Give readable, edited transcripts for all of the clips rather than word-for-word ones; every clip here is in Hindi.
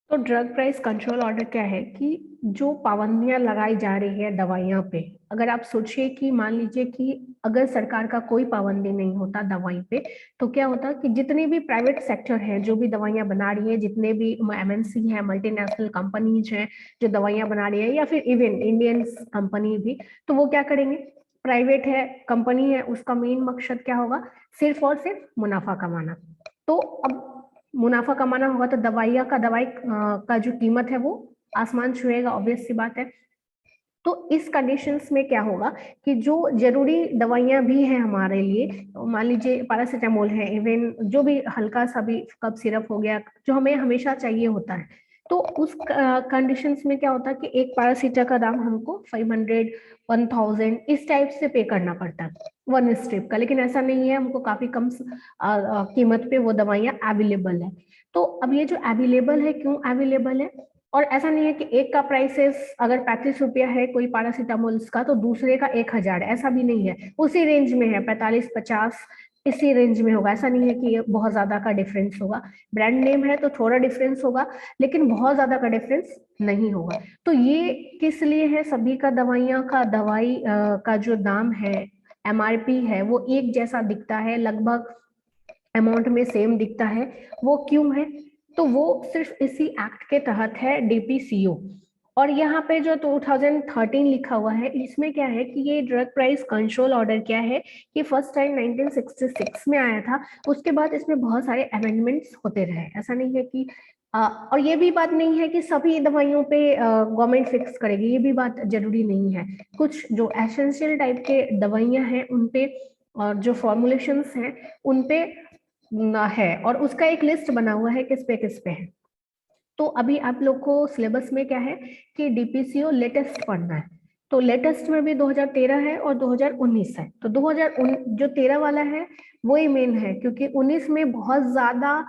तो ड्रग प्राइस कंट्रोल ऑर्डर क्या है कि जो पाबंदियां लगाई जा रही है दवाइयों पे, अगर आप सोचिए कि मान लीजिए कि अगर सरकार का कोई पाबंदी नहीं होता दवाई पे, तो क्या होता कि जितने भी प्राइवेट सेक्टर है जो भी दवाइयां बना रही है, जितने भी एमएनसी है, मल्टीनेशनल कंपनीज हैं जो दवाइयां बना रही है, या फिर इवन इंडियन कंपनी भी, तो वो क्या करेंगे, प्राइवेट है, कंपनी है, उसका मेन मकसद क्या होगा, सिर्फ और सिर्फ मुनाफा कमाना। तो अब मुनाफा कमाना होगा तो दवाई का जो कीमत है वो आसमान छुएगा, ऑब्वियस सी बात है। तो इस कंडीशंस में क्या होगा कि जो जरूरी दवाइयां भी हैं हमारे लिए, मान लीजिए पैरासीटामोल है, इवन जो भी हल्का सा भी कफ सिरप हो गया जो हमें हमेशा चाहिए होता है, तो उस कंडीशंस में क्या होता है कि एक पैरासीटा का दाम हमको 500 1000 इस टाइप से पे करना पड़ता है वन स्ट्रिप का। लेकिन ऐसा नहीं है, हमको काफी कम कीमत पे वो दवाइयां अवेलेबल है। तो अब ये जो अवेलेबल है, क्यों अवेलेबल है, और ऐसा नहीं है कि एक का प्राइसेस अगर 35 रुपया है कोई पैरासीटामोल का तो दूसरे का 1000 है, ऐसा भी नहीं है, उसी रेंज में है 45 50 इसी रेंज में होगा। ऐसा नहीं है कि ये बहुत ज्यादा का डिफरेंस होगा, ब्रांड नेम है तो थोड़ा डिफरेंस होगा, लेकिन बहुत ज्यादा का डिफरेंस नहीं होगा। तो ये किस लिए है, सभी का दवाइयां का का जो दाम है, एमआरपी है, वो एक जैसा दिखता है, लगभग अमाउंट में सेम दिखता है। वो क्यों है, तो वो सिर्फ इसी एक्ट के तहत है, डीपीसीओ। और यहाँ पे जो 2013 लिखा हुआ है, इसमें क्या है कि ये ड्रग प्राइस कंट्रोल ऑर्डर क्या है कि फर्स्ट टाइम 1966 में आया था। उसके बाद इसमें बहुत सारे अमेंडमेंट्स होते रहे, ऐसा नहीं है कि और ये भी बात नहीं है कि सभी दवाइयों पे गवर्नमेंट फिक्स करेगी, ये भी बात जरूरी नहीं है। कुछ जो एसेंशियल टाइप के दवाइयां हैं उन पे और जो फॉर्मुलेशंस हैं उन पे ना है, और उसका एक लिस्ट बना हुआ है किस पे है। तो अभी आप लोग को सिलेबस में क्या है कि डीपीसीओ लेटेस्ट पढ़ना है। तो लेटेस्ट में भी 2013 है और 2019 है। तो 2019 जो 13 वाला है वो ही मेन है, क्योंकि 19 में बहुत ज्यादा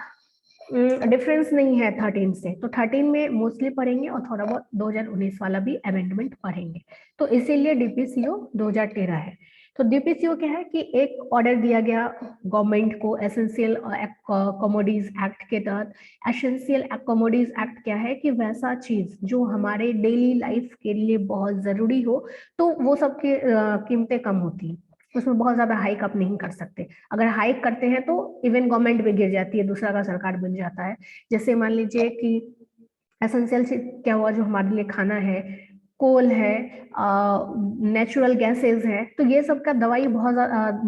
डिफरेंस नहीं है 13 से, तो 13 में मोस्टली पढ़ेंगे और थोड़ा बहुत 2019 वाला भी अमेंडमेंट पढ़ेंगे। तो इसीलिए डीपीसीओ 2013 है। तो डीपीसीओ क्या है कि एक ऑर्डर दिया गया गवर्नमेंट को एसेंशियल कमोडिटीज एक्ट के तहत। एसेंशियल कमोडिटीज एक्ट क्या है कि वैसा चीज जो हमारे डेली लाइफ के लिए बहुत जरूरी हो, तो वो सब की कीमतें कम होती हैं, उसमें बहुत ज्यादा हाइक आप नहीं कर सकते। अगर हाइक करते हैं तो इवन गवर्नमेंट भी गिर जाती है, दूसरा का सरकार बन जाता है। जैसे मान लीजिए कि एसेंशियल क्या हुआ, जो हमारे लिए खाना है, कोल है, नेचुरल गैसेस है, तो ये सब का दवाई बहुत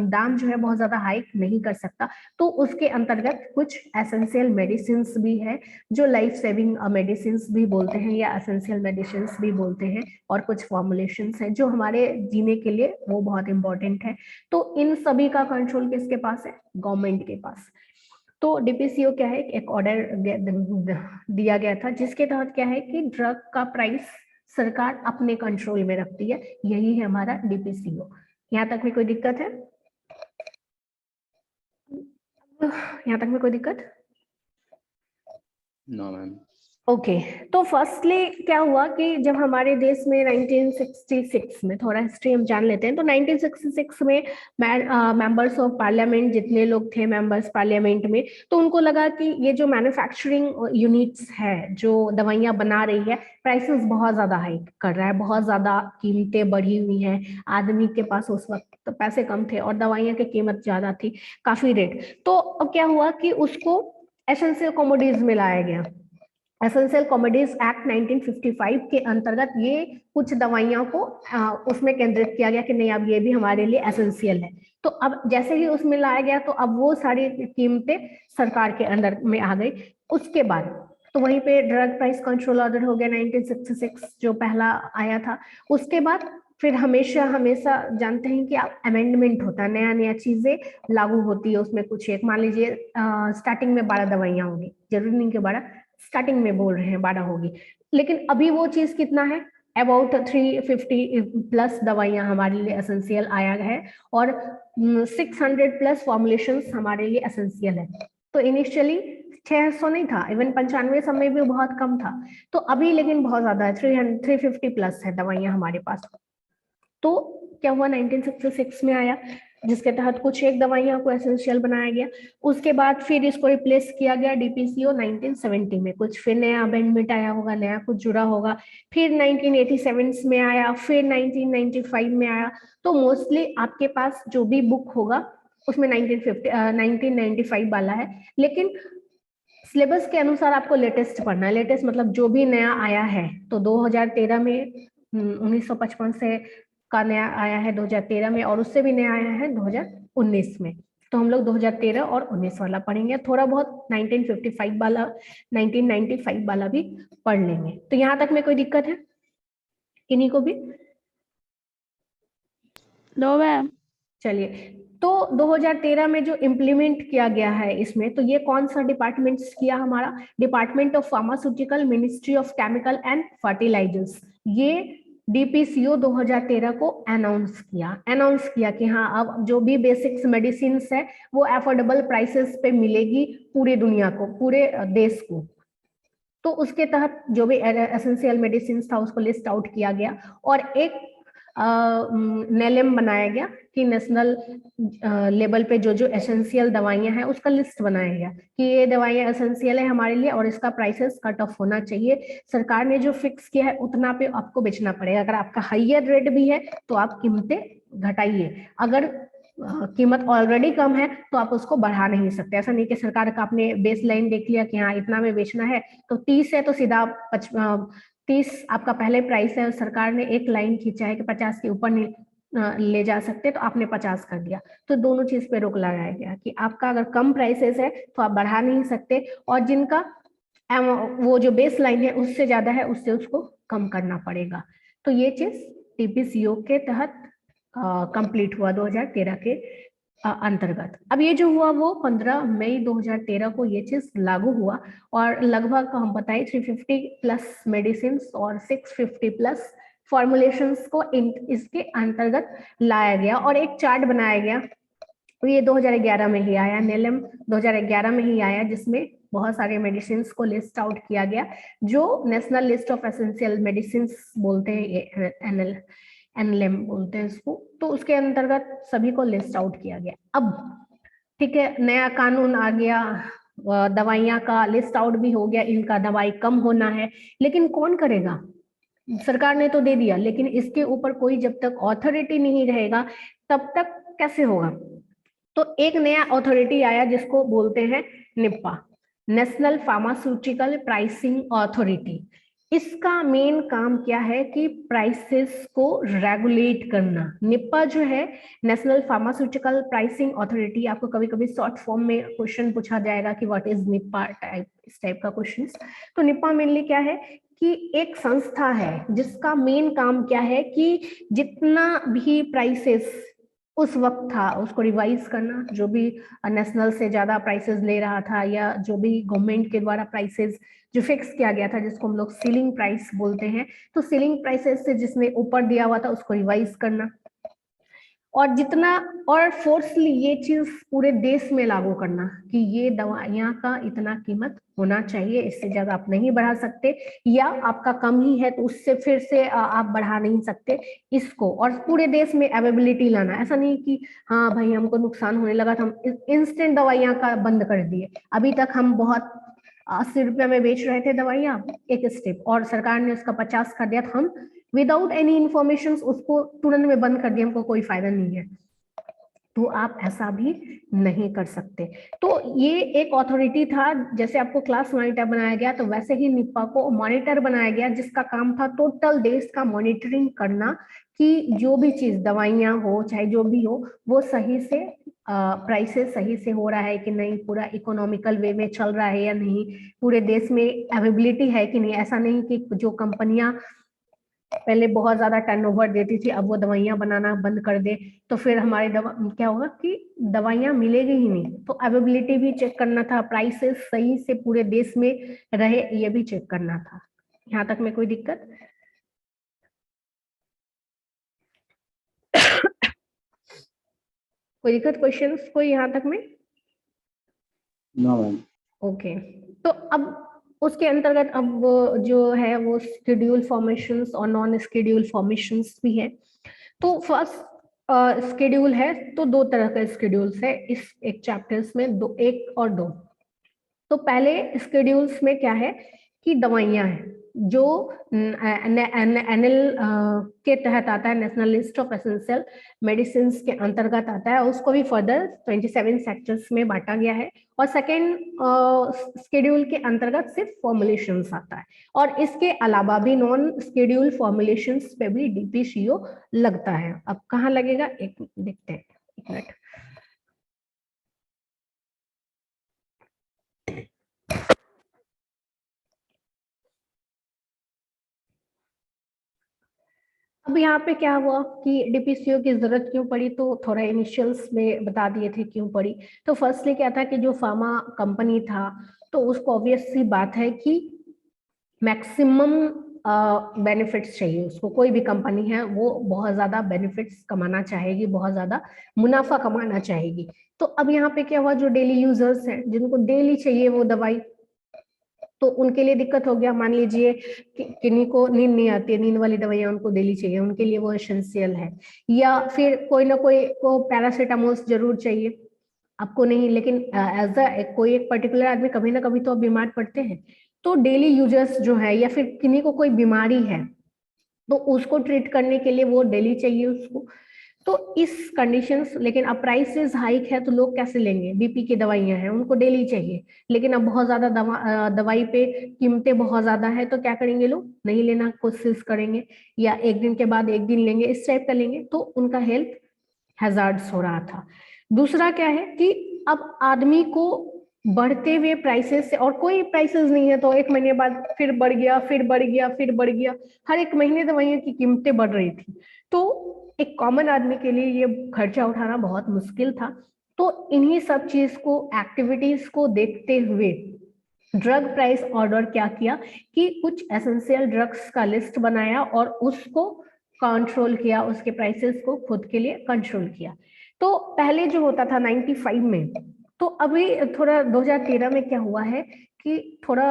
दाम जो है बहुत ज्यादा हाइक नहीं कर सकता। तो उसके अंतर्गत कुछ एसेंशियल मेडिसिन भी है, जो लाइफ सेविंग मेडिसिन भी बोलते हैं या एसेंशियल मेडिसिन भी बोलते हैं, और कुछ फॉर्मुलेशन है जो हमारे जीने के लिए वो बहुत इंपॉर्टेंट है। तो इन सभी का कंट्रोल किसके पास है, गवर्नमेंट के पास। तो डीपीसीओ क्या है, एक ऑर्डर दिया गया था जिसके तहत क्या है कि ड्रग का प्राइस सरकार अपने कंट्रोल में रखती है, यही है हमारा डीपीसीओ। यहाँ तक में कोई दिक्कत है, यहाँ तक में कोई दिक्कत? No ma'am. ओके तो फर्स्टली क्या हुआ कि जब हमारे देश में 1966 में, थोड़ा हिस्ट्री हम जान लेते हैं, तो 1966 में मेंबर्स ऑफ पार्लियामेंट जितने लोग थे मेंबर्स पार्लियामेंट में, तो उनको लगा कि ये जो मैन्युफैक्चरिंग यूनिट्स है जो दवाइयां बना रही है, प्राइसेस बहुत ज्यादा हाइक कर रहा है, बहुत ज्यादा कीमतें बढ़ी हुई हैं, आदमी के पास उस वक्त तो पैसे कम थे और दवाइयां की कीमत ज्यादा थी, काफी रेट। तो अब क्या हुआ कि उसको एसेंशियल कमोडिटीज में लाया गया। एसेंशियल कमोडिटीज एक्ट 1955 के अंतर्गत ये कुछ दवाइयों को उसमें केंद्रित किया गया कि नहीं, अब ये भी हमारे लिए एसेंशियल है। तो अब जैसे ही उसमें लाया गया तो अब वो सारी कीमतें सरकार के अंडर में आ गई। उसके बाद तो वहीं पे ड्रग प्राइस कंट्रोल ऑर्डर हो गया 1966 जो पहला आया था। उसके बाद फिर हमेशा हमेशा जानते हैं कि अमेंडमेंट होता है, नया नया चीजें लागू होती है उसमें। कुछ एक मान लीजिए स्टार्टिंग में 12 दवाइयां होंगी, जरूरी नहीं कि 12, स्टार्टिंग में बोल रहे हैं 12 होगी, लेकिन अभी वो चीज कितना है, अबाउट 350 प्लस दवाइयां हमारे लिए एसेंशियल आया है, और 600 प्लस फॉर्मुलेशन हमारे लिए एसेंशियल है। तो इनिशियली 600 नहीं था, इवन 95 समय भी बहुत कम था, तो अभी लेकिन बहुत ज्यादा है, 350 प्लस है दवाइयां हमारे पास। तो क्या हुआ, 1966 में आया, जिसके तहत कुछ एक दवाइयां को एसेंशियल बनाया गया। उसके बाद फिर इसको रिप्लेस किया गया डीपीसीओ 1970 में, कुछ फिर नया अमेंडमेंट आया होगा, नया कुछ जुड़ा होगा, फिर 1987 में आया, फिर 1995 में आया। तो मोस्टली आपके पास जो भी बुक होगा उसमें 1995 वाला है, लेकिन सिलेबस के अनुसार आपको लेटेस्ट पढ़ना है। लेटेस्ट मतलब जो भी नया आया है, तो 2013 में 1955 से का नया आया है 2013 में, और उससे भी नया आया है 2019 में। तो हम लोग 2013 और 19 वाला पढ़ेंगे, थोड़ा बहुत 1955 वाला 1995 वाला भी पढ़ लेंगे। तो यहाँ तक में कोई दिक्कत है किन्हीं को भी? No ma'am. चलिए, तो 2013 में जो इम्प्लीमेंट किया गया है इसमें, तो ये कौन सा डिपार्टमेंट्स किया हमारा? Department of pharmaceutical, ministry of chemical and fertilisers, ये डीपीसीओ 2013 को अनाउंस किया कि हाँ अब जो भी बेसिक्स मेडिसिन है वो अफोर्डेबल प्राइसेस पे मिलेगी पूरी दुनिया को, पूरे देश को। तो उसके तहत जो भी एसेंशियल मेडिसिन था उसको लिस्ट आउट किया गया, और एक नेलेम बनाया गया कि नेशनल लेवल पे जो जो एसेंशियल दवाइयां हैं उसका लिस्ट बनाया गया कि ये दवाइयां एसेंशियल है हमारे लिए और इसका प्राइसेस कट ऑफ होना चाहिए। सरकार ने जो फिक्स किया है उतना पे आपको बेचना पड़ेगा। अगर आपका हाइयर रेट भी है तो आप कीमतें घटाइए, अगर कीमत ऑलरेडी कम है तो आप उसको बढ़ा नहीं सकते। ऐसा नहीं कि सरकार का आपने बेस लाइन देख लिया कि हाँ इतना में बेचना है, तो 30 है तो सीधा 30 आपका पहले प्राइस है, सरकार ने एक लाइन खींचा है कि 50 के ऊपर नहीं ले जा सकते, तो आपने 50 कर दिया। तो दोनों चीज पे रोक लगाया गया कि आपका अगर कम प्राइसेस है तो आप बढ़ा नहीं सकते, और जिनका वो जो बेस लाइन है उससे ज्यादा है उससे उसको कम करना पड़ेगा। तो ये चीज टीपीसीओ के तहत कंप्लीट हुआ 2013 के अंतर्गत। अब ये जो हुआ वो 15 मई 2013 को ये चीज लागू हुआ, और लगभग हम बताएं 350 प्लस मेडिसिन और 650 प्लस फॉर्मुलेशंस को इसके अंतर्गत लाया गया, और एक चार्ट बनाया गया। ये 2011 में ही आया, नेलम 2011 में ही आया, जिसमें बहुत सारे मेडिसिन को लिस्ट आउट किया गया, जो national list of essential medicine बोलते हैं, एनलेम बोलते हैं इसको। तो उसके अंतर्गत सभी को लिस्ट आउट किया गया। अब ठीक है, नया कानून आ गया, दवाइयां का लिस्ट आउट भी हो गया, इनका दवाई कम होना है, लेकिन कौन करेगा? सरकार ने तो दे दिया, लेकिन इसके ऊपर कोई जब तक ऑथोरिटी नहीं रहेगा तब तक कैसे होगा? तो एक नया अथॉरिटी आया जिसको बोलते हैं Nipah, national pharmaceutical pricing authority. इसका मेन काम क्या है कि प्राइसेस को रेगुलेट करना। निप्पा जो है नेशनल फार्मास्यूटिकल प्राइसिंग अथॉरिटी, आपको कभी कभी शॉर्ट फॉर्म में क्वेश्चन पूछा जाएगा कि व्हाट इज निप्पा टाइप, इस टाइप का क्वेश्चन। तो निप्पा मेनली क्या है कि एक संस्था है जिसका मेन काम क्या है कि जितना भी प्राइसेस उस वक्त था उसको रिवाइज करना, जो भी नेशनल से ज्यादा प्राइसेस ले रहा था या जो भी गवर्नमेंट के द्वारा प्राइसेस जो फिक्स किया गया था जिसको हम लोग सीलिंग प्राइस बोलते हैं, तो सीलिंग प्राइसेस से जिसमें ऊपर दिया हुआ था उसको रिवाइज करना, और जितना और फोर्सली ये चीज पूरे देश में लागू करना कि ये दवाइयां का इतना कीमत होना चाहिए, इससे ज्यादा आप नहीं बढ़ा सकते, या आपका कम ही है तो उससे फिर से आप बढ़ा नहीं सकते इसको। और पूरे देश में अवेलेबिलिटी लाना, ऐसा नहीं कि हाँ भाई हमको नुकसान होने लगा तो हम इंस्टेंट दवाइयां का बंद कर दिए। अभी तक हम बहुत 80 रुपया में बेच रहे थे दवाइयां एक स्टेप, और सरकार ने उसका 50 कर दिया, तो हम विदाउट एनी इंफॉर्मेशन उसको तुरंत में बंद कर दिया, हमको कोई फायदा नहीं है। तो आप ऐसा भी नहीं कर सकते। तो ये एक अथॉरिटी था, जैसे आपको क्लास मॉनिटर बनाया गया तो वैसे ही निप्पा को मॉनिटर बनाया गया, जिसका काम था टोटल देश का मॉनिटरिंग करना कि जो भी चीज दवाइयां हो चाहे जो भी हो वो सही से प्राइसेस सही से हो रहा है कि नहीं, पूरा इकोनॉमिकल वे में चल रहा है या नहीं, पूरे देश में अवेलेबिलिटी है कि नहीं। ऐसा नहीं कि जो कंपनियां पहले बहुत ज्यादा टर्नओवर देती थी अब वो दवाइयां बनाना बंद कर दे तो फिर हमारी दवा क्या होगा कि दवाइयां मिलेगी ही नहीं। तो अवेलेबिलिटी भी चेक करना था, प्राइसेस सही से पूरे देश में रहे ये भी चेक करना था। यहाँ तक में कोई दिक्कत? कोई दिक्कत, क्वेश्चंस कोई यहाँ तक में? No ma'am. ओके, तो अब उसके अंतर्गत अब जो है वो शेड्यूल फॉर्मेशंस और नॉन शेड्यूल फॉर्मेशंस भी है। तो फर्स्ट स्केड्यूल है तो दो तरह का स्केड्यूल्स है इस एक चैप्टर्स में, दो, एक और दो। तो पहले स्केड्यूल्स में क्या है कि दवाइयां हैं जो एनएल के तहत आता है, national list of essential medicine के अंतर्गत आता है, उसको भी फर्दर 27 सेक्टर्स में बांटा गया है। और सेकेंड स्केड्यूल के अंतर्गत सिर्फ फॉर्मुलेशंस आता है, और इसके अलावा भी नॉन स्केड्यूल फॉर्मुलेशंस पे भी डीपीसीओ लगता है। अब कहाँ लगेगा, एक देखते हैं, एक मिनट। अब यहाँ पे क्या हुआ कि डीपीसीओ की जरूरत क्यों पड़ी, तो थोड़ा इनिशियल्स में बता दिए थे क्यों पड़ी। तो फर्स्टली क्या था कि जो फार्मा कंपनी था तो उसको ऑब्वियस सी बात है कि मैक्सिमम बेनिफिट्स चाहिए उसको। कोई भी कंपनी है वो बहुत ज्यादा बेनिफिट्स कमाना चाहेगी, बहुत ज्यादा मुनाफा कमाना चाहेगी। तो अब यहाँ पे क्या हुआ, जो डेली यूजर्स हैं जिनको डेली चाहिए वो दवाई, तो उनके लिए दिक्कत हो गया। मान लीजिए किन्हीं को नींद नहीं आती है, नींद वाली दवाइयां उनको डेली चाहिए, उनके लिए वो एसेंशियल है। या फिर कोई ना कोई को पैरासीटामोल जरूर चाहिए, आपको नहीं, लेकिन एज अ कोई एक पर्टिकुलर आदमी कभी ना कभी तो आप बीमार पड़ते हैं। तो डेली यूजर्स जो है, या फिर किन्हीं को कोई बीमारी है तो उसको ट्रीट करने के लिए वो डेली चाहिए उसको। तो इस कंडीशंस, लेकिन अब प्राइसेस हाइक है तो लोग कैसे लेंगे, बीपी की दवाइयां हैं उनको डेली चाहिए, लेकिन अब बहुत ज्यादा दवाई पे कीमतें बहुत ज्यादा है, तो क्या करेंगे लोग, नहीं लेना कोशिश करेंगे, या एक दिन के बाद एक दिन लेंगे, इस टाइप का लेंगे, तो उनका हेल्थ हैजार्ड्स हो रहा था। दूसरा क्या है कि अब आदमी को बढ़ते हुए प्राइसेस से, और कोई प्राइसेस नहीं है तो एक महीने बाद फिर बढ़ गया, फिर बढ़ गया, फिर बढ़ गया, हर एक महीने दवाइयों की कीमतें बढ़ रही थी। तो एक कॉमन आदमी के लिए ये खर्चा उठाना बहुत मुश्किल था। तो इन्हीं सब चीज को, एक्टिविटीज को देखते हुए ड्रग प्राइस ऑर्डर क्या किया कि कुछ एसेंशियल ड्रग्स का लिस्ट बनाया और उसको कंट्रोल किया, उसके प्राइसेस को खुद के लिए कंट्रोल किया। तो पहले जो होता था 95 में, तो अभी थोड़ा 2013 में क्या हुआ है कि थोड़ा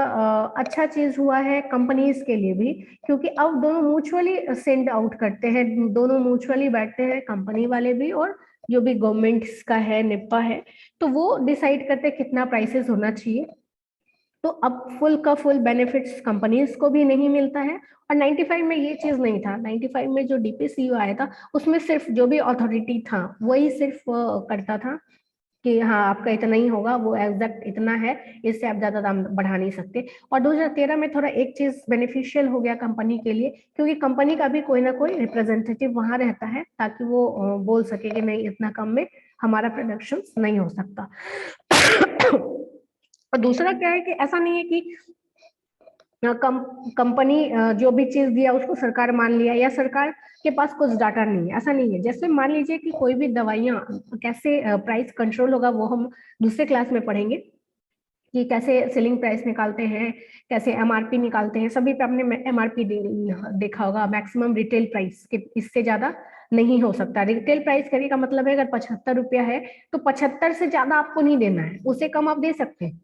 अच्छा चीज हुआ है कंपनीज के लिए भी, क्योंकि अब दोनों म्यूचुअली सेंड आउट करते हैं, दोनों म्यूचुअली बैठते हैं, कंपनी वाले भी और जो भी गवर्नमेंट्स का है, निप्पा है, तो वो डिसाइड करते हैं कितना प्राइसेस होना चाहिए। तो अब फुल का फुल बेनिफिट्स कंपनीज को भी नहीं मिलता है। और 95 में ये चीज नहीं था, 95 में जो डीपीसीओ आया था उसमें सिर्फ जो भी अथॉरिटी था वही सिर्फ करता था कि हाँ आपका इतना ही होगा, वो एग्जैक्ट इतना है, इससे आप ज्यादा दाम बढ़ा नहीं सकते। और 2013 में थोड़ा एक चीज बेनिफिशियल हो गया कंपनी के लिए, क्योंकि कंपनी का भी कोई ना कोई रिप्रेजेंटेटिव वहां रहता है, ताकि वो बोल सके कि नहीं इतना कम में हमारा प्रोडक्शन नहीं हो सकता। और दूसरा क्या है कि ऐसा नहीं है कि कंपनी जो भी चीज दिया उसको सरकार मान लिया, या सरकार के पास कुछ डाटा नहीं है, ऐसा नहीं है। जैसे मान लीजिए कि कोई भी दवाइयां कैसे प्राइस कंट्रोल होगा, वो हम दूसरे क्लास में पढ़ेंगे कि कैसे सेलिंग प्राइस निकालते हैं, कैसे एमआरपी निकालते हैं। सभी पे आपने एमआरपी देखा होगा, मैक्सिमम रिटेल प्राइस के, इससे ज्यादा नहीं हो सकता। रिटेल प्राइस करने का मतलब है अगर 75 रुपया है तो 75 से ज्यादा आपको नहीं देना है, उससे कम आप दे सकते हैं,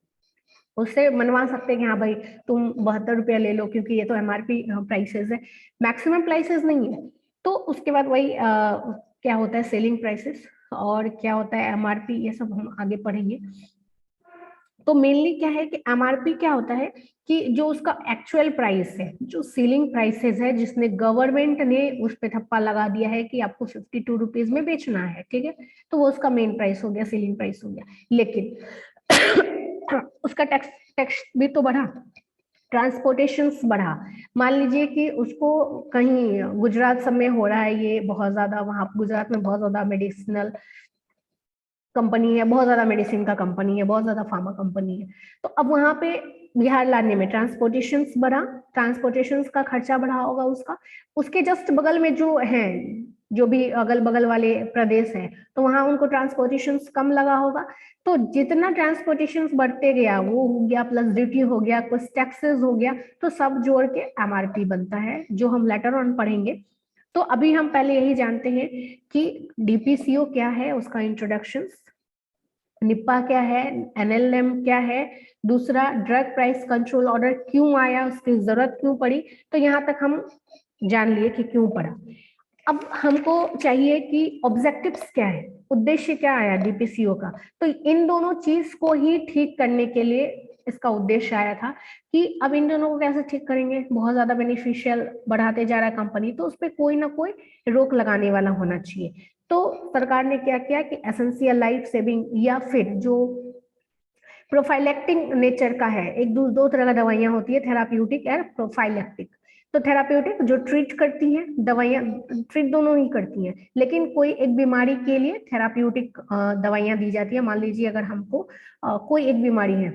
उससे मनवा सकते हैं कि हाँ भाई तुम 72 रुपया ले लो क्योंकि ये तो एमआरपी प्राइसेस है, मैक्सिमम प्राइसेस नहीं है। तो उसके बाद वही क्या होता है सेलिंग प्राइसेस और क्या होता है एमआरपी, ये सब हम आगे पढ़ेंगे। तो मेनली क्या है कि एमआरपी क्या होता है कि जो उसका एक्चुअल प्राइस है, जो सीलिंग प्राइसेस है, जिसने गवर्नमेंट ने उस पे ठप्पा लगा दिया है कि आपको 52 रुपीज में बेचना है, ठीक है, तो वो उसका मेन प्राइस हो गया, सीलिंग प्राइस हो गया। लेकिन उसका टैक्स टैक्स भी तो बढ़ा, ट्रांसपोर्टेशन बढ़ा। मान लीजिए कि उसको कहीं गुजरात सब में हो रहा है ये बहुत ज्यादा, वहां गुजरात में बहुत ज्यादा मेडिसिनल कंपनी है, बहुत ज्यादा मेडिसिन का कंपनी है, बहुत ज्यादा फार्मा कंपनी है, तो अब वहां पे बिहार लाने में ट्रांसपोर्टेशन बढ़ा, ट्रांसपोर्टेशन का खर्चा बढ़ा होगा उसका। उसके जस्ट बगल में जो है, जो भी अगल बगल वाले प्रदेश हैं, तो वहां उनको ट्रांसपोर्टेशन कम लगा होगा। तो जितना ट्रांसपोर्टेशन बढ़ते गया वो हो गया, प्लस ड्यूटी हो गया, कुछ टैक्सेस हो गया, तो सब जोड़ के एमआरपी बनता है, जो हम लेटर ऑन पढ़ेंगे। तो अभी हम पहले यही जानते हैं कि डीपीसीओ क्या है, उसका इंट्रोडक्शन, निप्पा क्या है, एनएलएम क्या है, दूसरा ड्रग प्राइस कंट्रोल ऑर्डर क्यों आया, उसकी जरूरत क्यों पड़ी। तो यहाँ तक हम जान लिए कि क्यों पड़ा। अब हमको चाहिए कि ऑब्जेक्टिव्स क्या है, उद्देश्य क्या आया डीपीसीओ का। तो इन दोनों चीज को ही ठीक करने के लिए इसका उद्देश्य आया था कि अब इन दोनों को कैसे ठीक करेंगे। बहुत ज्यादा बेनिफिशियल बढ़ाते जा रहा है कंपनी, तो उस पर कोई ना कोई रोक लगाने वाला होना चाहिए। तो सरकार ने क्या किया कि एसेंशियल लाइफ सेविंग या फिर जो प्रोफाइलेक्टिक नेचर का है, एक दो तरह का दवाइयां होती है, थेराप्यूटिक और प्रोफाइलेक्टिक। तो थेराप्यूटिक जो ट्रीट करती हैं, दवाइयां ट्रीट दोनों ही करती हैं, लेकिन कोई एक बीमारी के लिए थेराप्यूटिक दवाइयां दी जाती है। मान लीजिए अगर हमको कोई एक बीमारी है,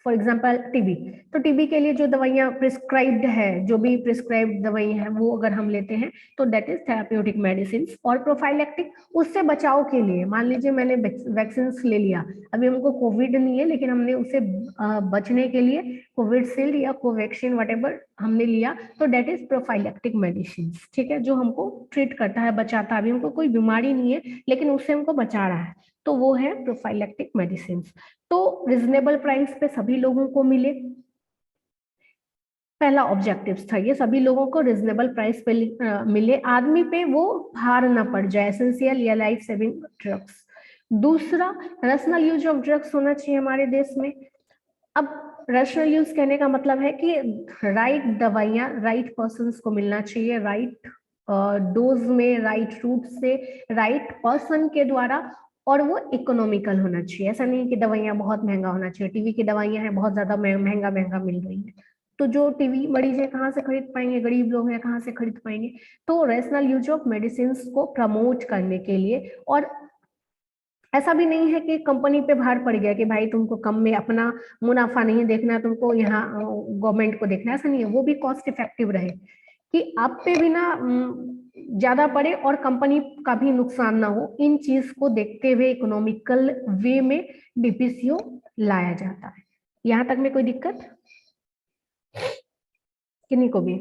फॉर एग्जाम्पल टीबी, तो टीबी के लिए जो दवाइयां प्रिस्क्राइब्ड है, जो भी प्रिस्क्राइब्ड दवाई है वो अगर हम लेते हैं तो दैट इज थेराप्यूटिक मेडिसिन। और प्रोफाइलेक्टिक उससे बचाव के लिए, मान लीजिए मैंने वैक्सीन ले लिया, अभी हमको कोविड नहीं है लेकिन हमने उससे बचने के लिए कोविडशील्ड या कोवैक्सीन वटेवर हमने लिया, तो दैट इज प्रोफाइलेक्टिक मेडिसिन। ठीक है, जो हमको ट्रीट करता है, बचाता है। अभी हमको कोई बीमारी नहीं है लेकिन उससे हमको बचा रहा है, तो वो है प्रोफाइलेक्टिक मेडिसिन। तो रिजनेबल प्राइस पे सभी लोगों को मिले, पहला ऑब्जेक्टिव था ये, सभी लोगों को रिजनेबल प्राइस पे मिले, आदमी पे वो भार ना पड़ जाए, एसेंशियल या लाइफ सेविंग ड्रग्स। दूसरा, रैशनल यूज ऑफ ड्रग्स होना चाहिए हमारे देश में। अब रैशनल यूज कहने का मतलब है कि राइट दवाइयां राइट पर्सन्स को मिलना चाहिए, राइट डोज में, राइट रूट से, राइट पर्सन के द्वारा, और वो इकोनॉमिकल होना चाहिए। ऐसा नहीं कि दवाइयां बहुत महंगा होना चाहिए। टीवी की दवाइयां हैं बहुत ज्यादा महंगा महंगा मिल रही है, तो जो टीवी मरीज है कहाँ से खरीद पाएंगे, गरीब लोग हैं कहाँ से खरीद पाएंगे। तो रैशनल यूज ऑफ मेडिसिन को प्रमोट करने के लिए, और ऐसा भी नहीं है कि कंपनी पे भार पड़ गया कि भाई तुमको कम में अपना मुनाफा नहीं देखना, तुमको यहाँ गवर्नमेंट को देखना, ऐसा नहीं है। वो भी कॉस्ट इफेक्टिव रहे कि आप पे भी ना ज्यादा पड़े और कंपनी का भी नुकसान ना हो। इन चीज को देखते हुए इकोनॉमिकल वे में डीपीसीओ लाया जाता है। यहाँ तक में कोई दिक्कत किन्हीं को भी?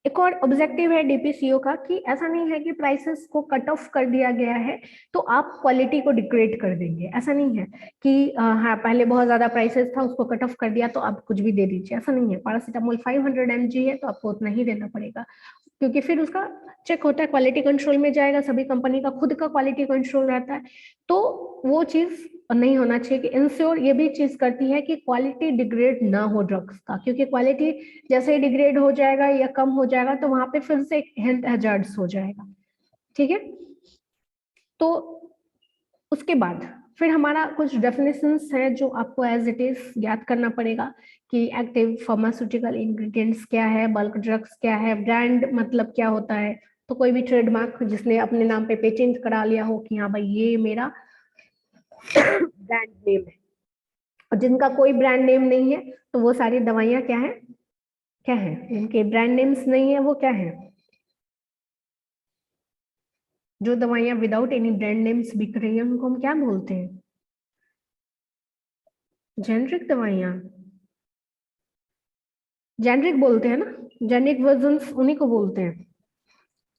एक और ऑब्जेक्टिव है डीपीसीओ का कि ऐसा नहीं है कि प्राइसेस को कट ऑफ कर दिया गया है तो आप क्वालिटी को डिग्रेड कर देंगे। ऐसा नहीं है कि हाँ पहले बहुत ज्यादा प्राइसेस था उसको कट ऑफ कर दिया तो आप कुछ भी दे दीजिए, ऐसा नहीं है। पैरासीटामोल 500 mg है तो आपको उतना ही देना पड़ेगा, क्योंकि फिर उसका चेक होता है, क्वालिटी कंट्रोल में जाएगा। सभी कंपनी का खुद का क्वालिटी कंट्रोल रहता है, तो वो चीज नहीं होना चाहिए। कि इंश्योर ये भी चीज करती है कि क्वालिटी डिग्रेड ना हो ड्रग्स का, क्योंकि क्वालिटी जैसे ही डिग्रेड हो जाएगा या कम हो जाएगा तो वहां पे फिर से हेल्थ हैजर्ड्स हो जाएगा। ठीक है, तो उसके बाद फिर हमारा कुछ डेफिनेशंस है जो आपको एज इट इज याद करना पड़ेगा कि एक्टिव फार्मास्यूटिकल इंग्रेडिएंट्स क्या है, बल्क ड्रग्स क्या है, ब्रांड मतलब क्या होता है। तो कोई भी ट्रेडमार्क जिसने अपने नाम पे पेटेंट करा लिया हो कि हाँ भाई ये मेरा ब्रांड नेम है, और जिनका कोई ब्रांड नेम नहीं है तो वो सारी दवाइयां क्या है, क्या है, जिनके ब्रांड नेम्स नहीं है वो क्या है, जो दवाइयां विदाउट एनी ब्रांड नेम्स बिक रही है उनको हम क्या बोलते हैं? जेनरिक दवाइयां, जेनरिक बोलते हैं ना, जेनरिक वर्जन्स उन्हीं को बोलते हैं।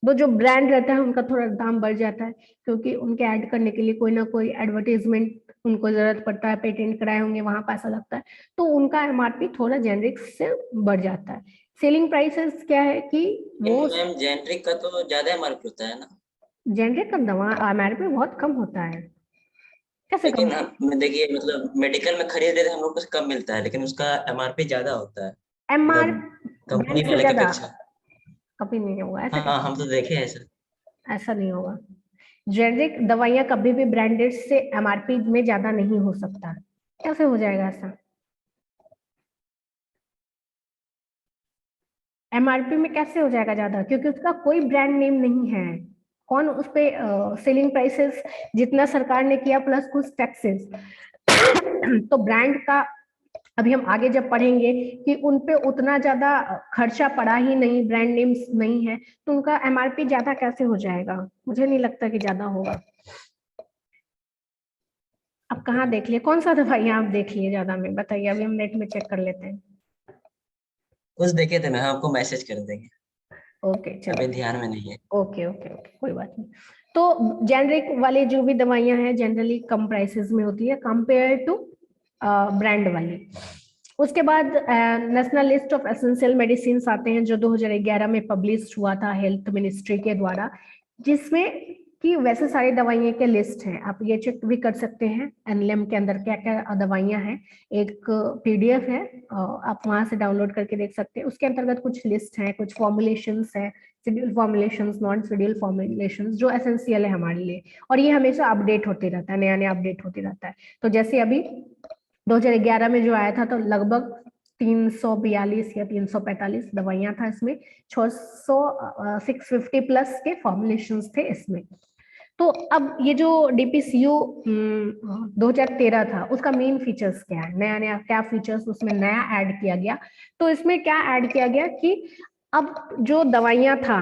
वो जो ब्रांड रहता है उनका थोड़ा दाम बढ़ जाता है, क्योंकि उनके ऐड करने के लिए कोई ना कोई एडवर्टीजमेंट उनको जरूरत पड़ता है, पेटेंट कराए होंगे वहां पैसा लगता है, तो उनका एमआरपी थोड़ा जेनरिक से बढ़ जाता है। सेलिंग प्राइसेस क्या है कि वो मैम जेनरिक का तो ज्यादा एमआरपी होता है ना? जेनरिक का दवा एमआरपी बहुत कम होता है। कैसे कम? लेकिन हम देखिए मतलब मेडिकल में खरीद लेते हैं हम लोग को कम मिलता है, लेकिन उसका एमआरपी ज्यादा होता है एमआर मतलब ब्रांड कंपनी से वाले की ज्यादा अपेक्षा। कभी नहीं होगा ऐसा, हाँ हम तो देखे हैं सर। ऐसा नहीं होगा। जेनरिक दवाइयां कभी भी ब्रांडेड से एमआरपी में ज्यादा नहीं हो सकता। कैसे हो जाएगा ऐसा? एमआरपी में कैसे हो जाएगा ज्यादा? क्योंकि उसका कोई ब्रांड नेम नहीं है। कौन उस पे सेलिंग प्राइसेस जितना सरकार ने किया प्लस कुछ टैक्सेस तो ब्रांड का अभी हम आगे जब पढ़ेंगे कि उन पे उतना ज्यादा खर्चा पड़ा ही नहीं, ब्रांड नेम्स नहीं है, तो उनका एमआरपी ज्यादा कैसे हो जाएगा? मुझे नहीं लगता कि ज्यादा होगा। आप कहाँ देख लिए, कौन सा दवाइयाँ आप देख लिए ज्यादा में, बताइए, अभी हम नेट में चेक कर लेते हैं। कुछ देखे थे, मैं आपको मैसेज कर देंगे, ओके अभी चलिए, ध्यान में नहीं है। ओके ओके ओके, कोई बात नहीं। तो जेनरिक वाली जो भी दवाइयां हैं जनरली कम प्राइसेस में होती है कंपेयर टू ब्रांड वाली। उसके बाद national list of essential medicine आते हैं जो 2011 में पब्लिश हुआ था हेल्थ मिनिस्ट्री के द्वारा, जिसमें कि वैसे सारी दवाइयाँ के लिस्ट हैं, आप ये चेक भी कर सकते हैं एनलेम के अंदर क्या क्या दवाइयाँ हैं। एक पीडीएफ है, आप वहां से डाउनलोड करके देख सकते हैं। उसके अंतर्गत कुछ लिस्ट हैं, कुछ फॉर्मुलेशंस हैं, schedule formulations, non schedule formulations, जो एसेंशियल है हमारे लिए, और ये हमेशा अपडेट होते रहता है, नया नया अपडेट होते रहता है। तो जैसे अभी 2011 में जो आया था तो लगभग 342 या 345 दवाइयां था इसमें, 650 प्लस के फॉर्मुलेशंस थे इसमें। तो अब ये जो डीपीसीयू 2013 था उसका मेन फीचर्स क्या है, नया नया क्या फीचर्स उसमें नया ऐड किया गया। तो इसमें क्या ऐड किया गया कि अब जो दवाइयां था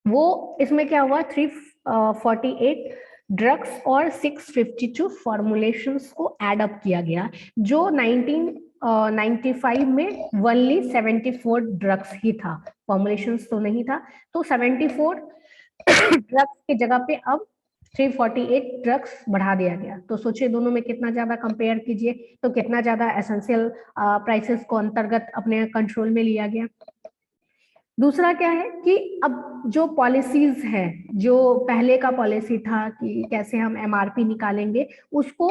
वो इसमें क्या हुआ, 348 ड्रग्स और 652 फॉर्मुलेशंस को एड अप किया गया, जो 1995 में ओनली 74 ड्रग्स ही था, फॉर्मुलेशंस तो नहीं था। तो 74 ड्रग्स की जगह पे अब 348 ड्रग्स बढ़ा दिया गया। तो सोचिए दोनों में कितना ज्यादा कंपेयर कीजिए, तो कितना ज्यादा एसेंशियल प्राइसेस को अंतर्गत अपने कंट्रोल में लिया गया। दूसरा क्या है कि अब जो पॉलिसीज है, जो पहले का पॉलिसी था कि कैसे हम एमआरपी निकालेंगे, उसको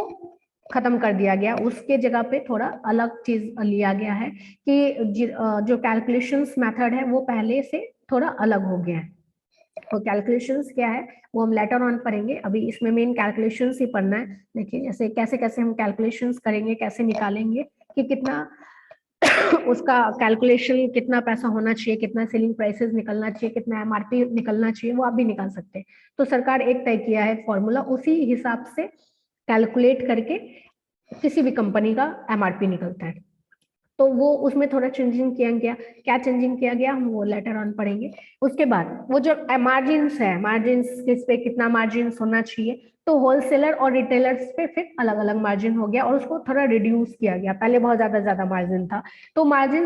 खत्म कर दिया गया। उसके जगह पे थोड़ा अलग चीज लिया गया है कि जो कैलकुलेशंस मेथड है वो पहले से थोड़ा अलग हो गया है। तो कैलकुलेशंस क्या है वो हम लेटर ऑन पढ़ेंगे, अभी इसमें मेन कैलकुलेशंस ही पढ़ना है। देखिए जैसे कैसे कैसे हम कैलकुलेशंस करेंगे, कैसे निकालेंगे कि कितना उसका कैलकुलेशन, कितना पैसा होना चाहिए, कितना सेलिंग प्राइसेस निकलना चाहिए, कितना एमआरपी निकलना चाहिए, वो आप भी निकाल सकते हैं। तो सरकार एक तय किया है फॉर्मूला, उसी हिसाब से कैलकुलेट करके किसी भी कंपनी का एमआरपी निकलता है। तो वो उसमें थोड़ा चेंजिंग किया गया। क्या चेंजिंग किया गया हम वो लेटर ऑन पढ़ेंगे। उसके बाद वो जो मार्जिन्स है, मार्जिन्स किस पे कितना मार्जिन्स होना चाहिए, तो होलसेलर और रिटेलर्स पे फिर अलग अलग मार्जिन हो गया और उसको थोड़ा रिड्यूस किया गया। पहले बहुत ज्यादा मार्जिन था, तो मार्जिन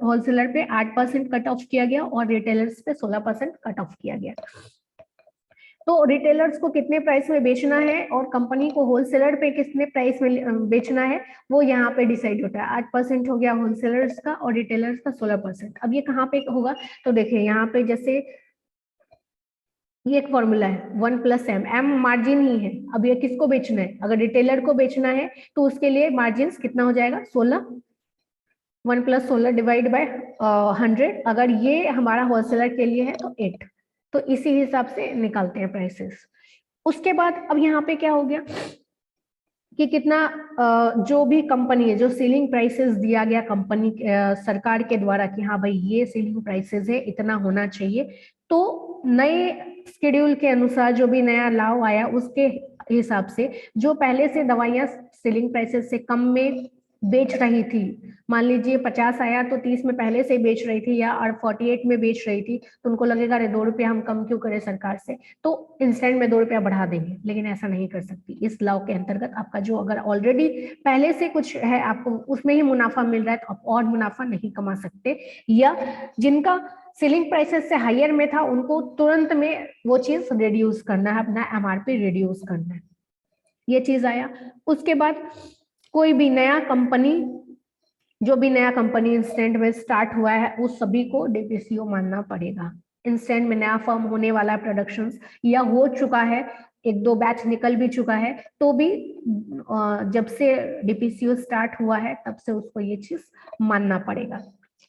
होलसेलर पे 8% कट ऑफ किया गया और रिटेलर्स पे 16% कट ऑफ किया गया। तो रिटेलर्स को कितने प्राइस में बेचना है और कंपनी को होलसेलर पे कितने प्राइस में बेचना है, वो यहाँ पे डिसाइड होता है। 8% हो गया होलसेलर्स का और रिटेलर्स का 16%। अब ये कहाँ पे होगा, तो देखिए यहाँ पे जैसे ये एक फॉर्मूला है 1+m, m मार्जिन ही है। अब ये किसको बेचना है, अगर रिटेलर को बेचना है तो उसके लिए मार्जिन कितना हो जाएगा 16, 1+16 डिवाइड बाय 100। अगर ये हमारा होलसेलर के लिए है तो 8। तो इसी हिसाब से निकालते हैं प्राइसेस। उसके बाद अब यहाँ पे क्या हो गया कि कितना जो भी कंपनी है, जो सीलिंग प्राइसेस दिया गया कंपनी सरकार के द्वारा कि हाँ भाई ये सीलिंग प्राइसेस है, इतना होना चाहिए। तो नए शेड्यूल के अनुसार जो भी नया लॉ आया उसके हिसाब से जो पहले से दवाइयां सीलिंग प्राइसेस से कम में बेच रही थी, मान लीजिए 50 आया तो 30 में पहले से बेच रही थी या और 48 में बेच रही थी, तो उनको लगेगा अरे 2 रुपया हम कम क्यों करें सरकार से, तो इंस्टेंट में 2 रुपया बढ़ा देंगे। लेकिन ऐसा नहीं कर सकती। इस लॉ के अंतर्गत आपका जो अगर ऑलरेडी पहले से कुछ है, आपको उसमें ही मुनाफा मिल रहा है, तो आप और मुनाफा नहीं कमा सकते। या जिनका सीलिंग प्राइसेस से हायर में था उनको तुरंत में वो चीज रिड्यूस करना है, अपना एमआरपी रिड्यूस करना है, ये चीज आया। उसके बाद कोई भी नया कंपनी, जो भी नया कंपनी इंस्टेंट में स्टार्ट हुआ है उस सभी को डीपीसीओ मानना पड़ेगा। इंस्टेंट में नया फर्म होने वाला प्रोडक्शन या हो चुका है, 1-2 बैच निकल भी चुका है, तो भी जब से डीपीसीओ स्टार्ट हुआ है तब से उसको ये चीज मानना पड़ेगा।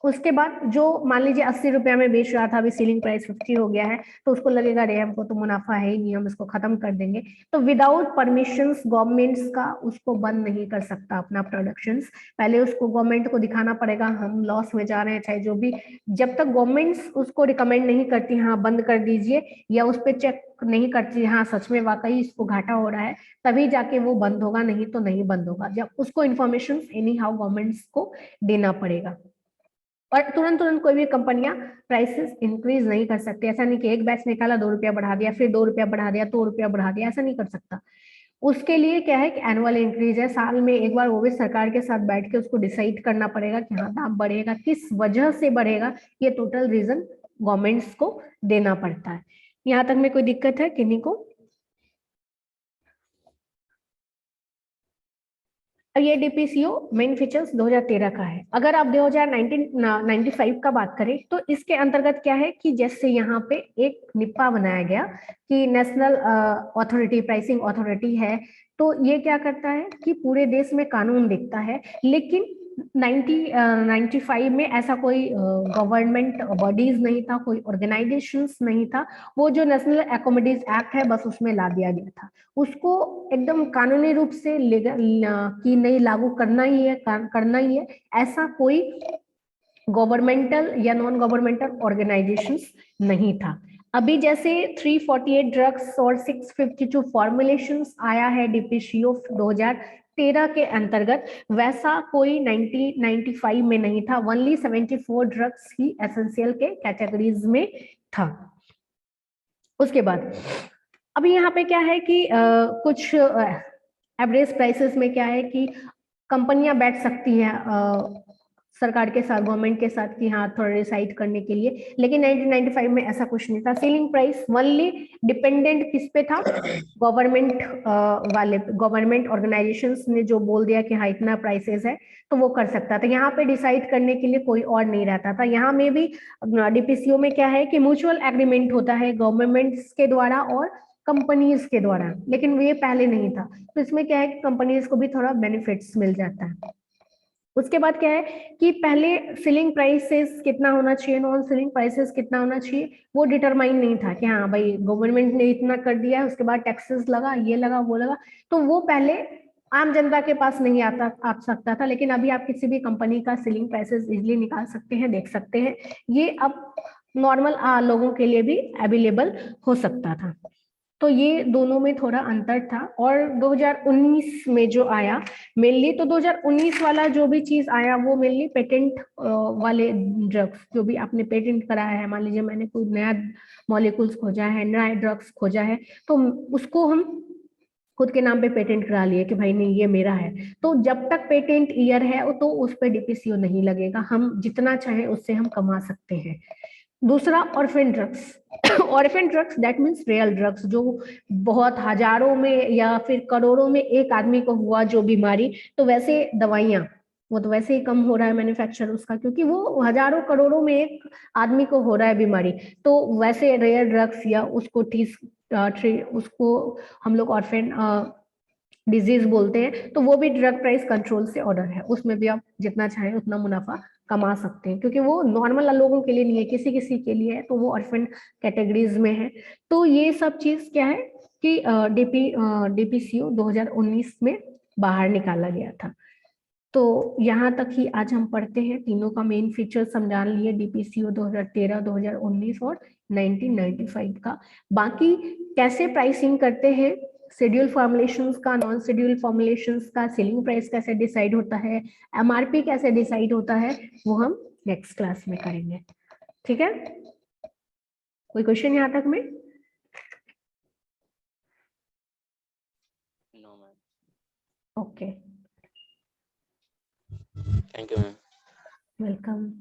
उसके बाद जो मान लीजिए 80 रुपया में बेच रहा था, अभी सीलिंग प्राइस 50 हो गया है, तो उसको लगेगा रे हमको तो मुनाफा है ही नहीं, हम इसको खत्म कर देंगे। तो विदाउट परमिशंस गवर्नमेंट्स का उसको बंद नहीं कर सकता अपना प्रोडक्शंस। पहले उसको गवर्नमेंट को दिखाना पड़ेगा हम लॉस में जा रहे हैं, चाहे जो भी, जब तक गवर्नमेंट्स उसको रिकमेंड नहीं करती हाँ बंद कर दीजिए, या उस पर चेक नहीं करती हाँ सच में वाकई इसको घाटा हो रहा है, तभी जाके वो बंद होगा, नहीं तो नहीं बंद होगा। जब उसको इन्फॉर्मेशन एनी हाउ गवर्नमेंट्स को देना पड़ेगा। और तुरंत कोई भी कंपनियां प्राइसेस इंक्रीज नहीं कर सकती। ऐसा नहीं कि एक बैच निकाला 2 रुपया बढ़ा दिया, फिर 2 रुपया बढ़ा दिया, 2 रुपया बढ़ा दिया, ऐसा नहीं कर सकता। उसके लिए क्या है कि एनुअल इंक्रीज है, साल में एक बार वो भी सरकार के साथ बैठ के उसको डिसाइड करना पड़ेगा कि हाँ दाम बढ़ेगा, किस वजह से बढ़ेगा, ये टोटल रीजन गवर्नमेंट्स को देना पड़ता है। यहाँ तक में कोई दिक्कत है किन्हीं को? और ये डीपीसीओ मेन फीचर्स 2013 का है। अगर आप 1995 का बात करें तो इसके अंतर्गत क्या है कि जैसे यहाँ पे एक निप्पा बनाया गया कि नेशनल अथॉरिटी, प्राइसिंग अथॉरिटी है, तो ये क्या करता है कि पूरे देश में कानून दिखता है, लेकिन 95 में ऐसा कोई गवर्नमेंट बॉडीज नहीं था, कोई ऑर्गेनाइजेशंस नहीं था। वो जो नेशनल एकोमोडीज एक्ट है बस उसमें ला दिया गया था, उसको एकदम कानूनी रूप से कि नहीं लागू करना ही है, करना ही है, ऐसा कोई गवर्नमेंटल या नॉन गवर्नमेंटल ऑर्गेनाइजेशंस नहीं था। अभी जैसे 348 ड्रग्स और 652 फॉर्मुलेशंस आया है डीपीसीओ 2013 के अंतर्गत, वैसा कोई 1995 में नहीं था। ओनली 74 ड्रग्स ही एसेंशियल के कैटेगरीज में था। उसके बाद अभी यहाँ पे क्या है कि कुछ एवरेज प्राइसेस में क्या है कि कंपनियां बैठ सकती हैं सरकार के साथ, गवर्नमेंट के साथ कि हाँ थोड़ा डिसाइड करने के लिए, लेकिन 1995 में ऐसा कुछ नहीं था। सीलिंग प्राइस ओनली डिपेंडेंट किस पे था? गवर्नमेंट वाले, गवर्नमेंट ऑर्गेनाइजेशंस ने जो बोल दिया कि हाँ इतना प्राइसेस है तो वो कर सकता था। यहाँ पे डिसाइड करने के लिए कोई और नहीं रहता था। यहाँ में भी डीपीसीओ में क्या है कि म्यूचुअल एग्रीमेंट होता है गवर्नमेंट्स के द्वारा और कंपनीज के द्वारा, लेकिन ये पहले नहीं था। तो इसमें क्या है कि कंपनीज को भी थोड़ा बेनिफिट्स मिल जाता है। उसके बाद क्या है कि पहले सीलिंग प्राइसेस कितना होना चाहिए, नॉन सीलिंग प्राइसेस कितना होना चाहिए, वो डिटरमाइन नहीं था कि हाँ भाई गवर्नमेंट ने इतना कर दिया है, उसके बाद टैक्सेस लगा, ये लगा, वो लगा, तो वो पहले आम जनता के पास नहीं आ सकता था। लेकिन अभी आप किसी भी कंपनी का सीलिंग प्राइसेस इजिली निकाल सकते हैं, देख सकते हैं। ये अब नॉर्मल लोगों के लिए भी अवेलेबल हो सकता था। तो ये दोनों में थोड़ा अंतर था। और 2019 में जो आया मेनली, तो 2019 वाला जो भी चीज आया वो मेनली पेटेंट वाले ड्रग्स, जो भी आपने पेटेंट कराया है, मान लीजिए मैंने कोई नया मॉलिक्यूल्स खोजा है, नया ड्रग्स खोजा है, तो उसको हम खुद के नाम पे पेटेंट करा लिए कि भाई नहीं ये मेरा है, तो जब तक पेटेंट ईयर है तो उस पर डीपीसीओ नहीं लगेगा, हम जितना चाहें उससे हम कमा सकते हैं। दूसरा orphan drugs. Orphan drugs that means real drugs, जो बहुत हजारों में या फिर करोड़ों में एक आदमी को हुआ जो बीमारी, तो वैसे दवाइयां वो तो वैसे ही कम हो रहा है मैन्युफैक्चर उसका, क्योंकि वो हजारों करोड़ों में एक आदमी को हो रहा है बीमारी। तो वैसे रेयर ड्रग्स या उसको उसको हम लोग ऑर्फेन डिजीज बोलते हैं, तो वो भी ड्रग प्राइस कंट्रोल से ऑर्डर है, उसमें भी आप जितना चाहें उतना मुनाफा कमा सकते हैं, क्योंकि वो नॉर्मल लोगों के लिए नहीं है, किसी किसी के लिए है, तो वो ऑर्फन कैटेगरीज में है। तो ये सब चीज क्या है कि डीपीसीओ 2019 में बाहर निकाला गया था। तो यहाँ तक ही आज हम पढ़ते हैं, तीनों का मेन फीचर समझा लिए, डीपीसीओ 2013, 2019 और 1995 का। बाकी कैसे प्राइसिंग करते हैं, शेड्यूल फॉर्मुलेशंस का, नॉन शेड्यूल फॉर्मुलेशंस का, सेलिंग प्राइस कैसे डिसाइड होता है, एमआरपी कैसे डिसाइड होता है, वो हम नेक्स्ट क्लास में करेंगे। ठीक है, कोई क्वेश्चन यहाँ तक में? No ma'am. Okay, thank you ma'am. Welcome.